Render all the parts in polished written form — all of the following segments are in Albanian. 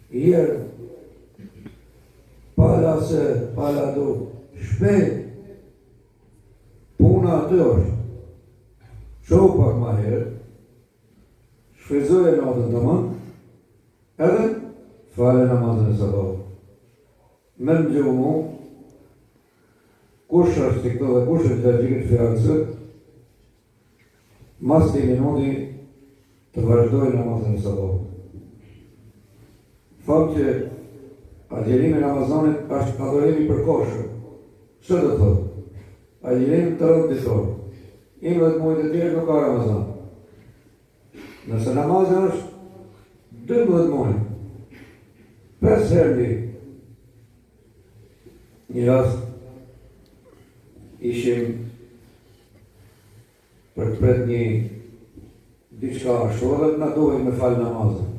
Herë, pala do, shpejt, puna atë është. Shoh pak ma herë, shfryzoj e natën të mënë, edhe fale namazën e sabahut. Me më gjuhë mu, kush është të këto dhe kush është të gjikët fjallësët, mas të minuti të vazhdoj namazën e sabahut. Fakt që agjerimi Ramazanit është adhurimi për koshë. Që do thotë? Agjerimi të rëndë ditorë. 11 muajt e tjerë nuk ka Ramazan. Nëse namazën është 12 muajt, 5 herë një rast ishim për të pret një diçka ashtu na dojnë me falë namazën.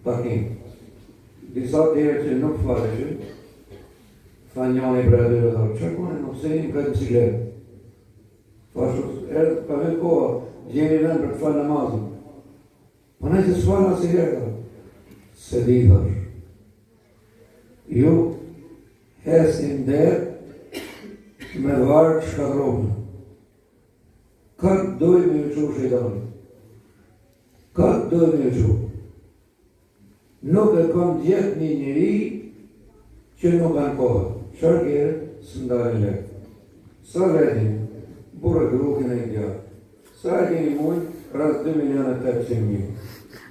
Takim. Disa tjerë që nuk faleshin, tha njani për edhe dhe thërë, që kone nuk sejim këtë bicikletë. Thashtu, erë ka vetë koha, gjeni vend për të falë namazën. Pa ne që s'falë asë i herë, se di thash. Ju hesin derë me varë shkadronë. Këtë dojnë me ju qu shejtani. Këtë dojnë me ju qu. Nuk e kam gjetë një njëri që nuk kanë kohë. Shërkjerë së ndarën lekë. Sa vetin, burë grukin e indja. Sa e keni mujë, rrës 2.800.000.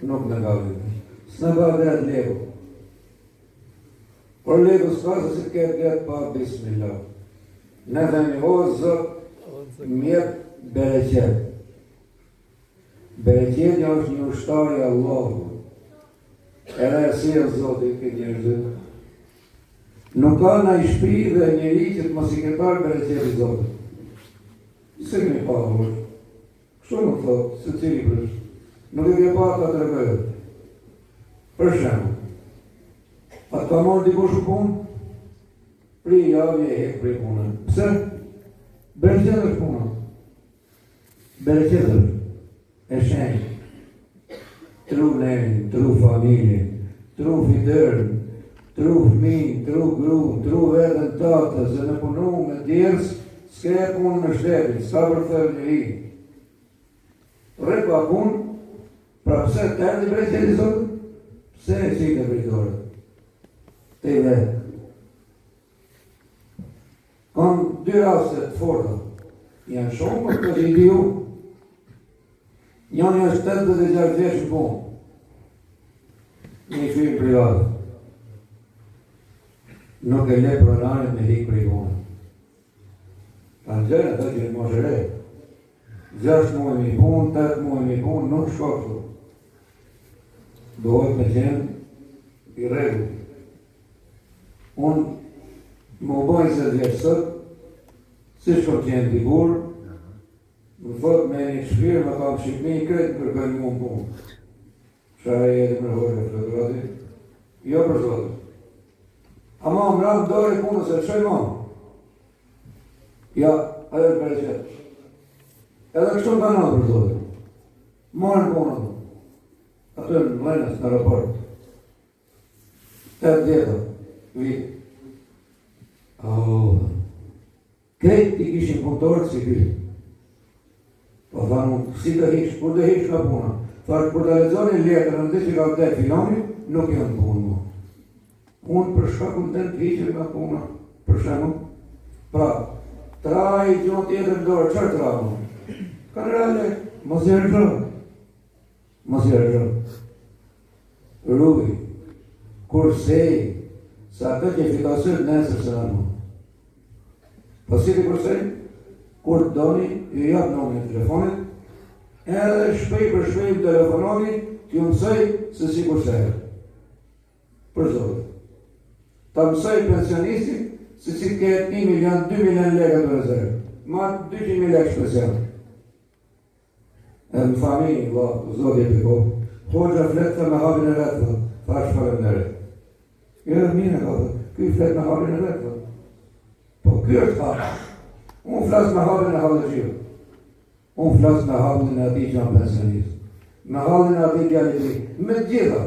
Nuk në gavit. Së në gavit e atë lego. Por lego s'ka se si këtë pa bismillah. Ne themi, o zot, mjetë bereqet. Bereqetja është një ushtari Allahu. Edhe e si e Zotit këtë njërëzit. Nuk ka na i shpi dhe njëri që të mos i ketar bereqeti Zotit. Se këmi pa vërë. Kështu nuk thotë, se cili përsh. Nuk e ke pa të atërgëhet. Për shemë. Atë ka morë dikush u punë? Pri javë e hekë pri punën. Pse? Bereqet është punë. Bereqet është. E shenjë. Tru nenin, tru familjen, tru fidërën, tru fëmin, tru gruën, tru vetën tatë, se në punu me djerës, s'ke e punë me shtetin, s'ka për thërë një i. Repa punë, pra pse të erdi bereqeti Zotë? Pse e si të britore? Te i vetë. Kam 2 raste të forta. Janë shumë për të gjithi ju. Njani është 86 vjeç në punë. Një firmë privatë. Nuk e le pronarin me hikë për i punë. Ta në gjene të që në moshëre. 6 muaj mi punë, 8 muaj mi punë, nuk shkoftu. Dohet me qenë i regu. Unë më bojnë se vjeçësët, si shko qenë t'i burë, më thot me një shpirë, më kam Shqipni i kretë për kënë mund punë. Shara e jetë më rëhojnë e fleturati? Jo për zotë. Ama më rëmë dore punës e shoj mamë. Ja, ajo është bereqet. Edhe kështu në kanal për zotë. Marën punën. Atë në mlenës në raport. 8 djeta. Vitë. Kretë i kishin punëtorët si këtë. Po thanë, si të hiksh, kur të hiksh nga puna. Thash, kur të lezoni letër në të që ka vdek filoni, nuk janë punë mu. Unë për shkakun të në të hiqër nga puna, për shemë. Pra, traj gjonë tjetër në dorë, qërë tra mu? Ka në rale, mos i rëgjë. Mos i rëgjë. Rrugi, kur sej, sa të që efikasër nesër së në mu. Po si të kur sej? Kur të doni, ju japë nëmë në telefonit, edhe shpej për shpej për telefononi, t'ju mësoj se si kur sejë. Për zotë. Ta mësoj pensionistin se si t'ket 1 milion, 2 milion leka të rezervë. Ma 200.000 leka shpesial. Edhe në familje, zotë e piko. Hoxha fletë me habin e vetë, thash falem në rejtë. Jo, mine ka dhe, kuj fletë me habin e vetë. Po, kjo është hapë. Unë flasë me halën e halëgjirë. Unë flasë me halën e ati që janë pensionistë. Me halën e ati që janë i tri. Me gjitha.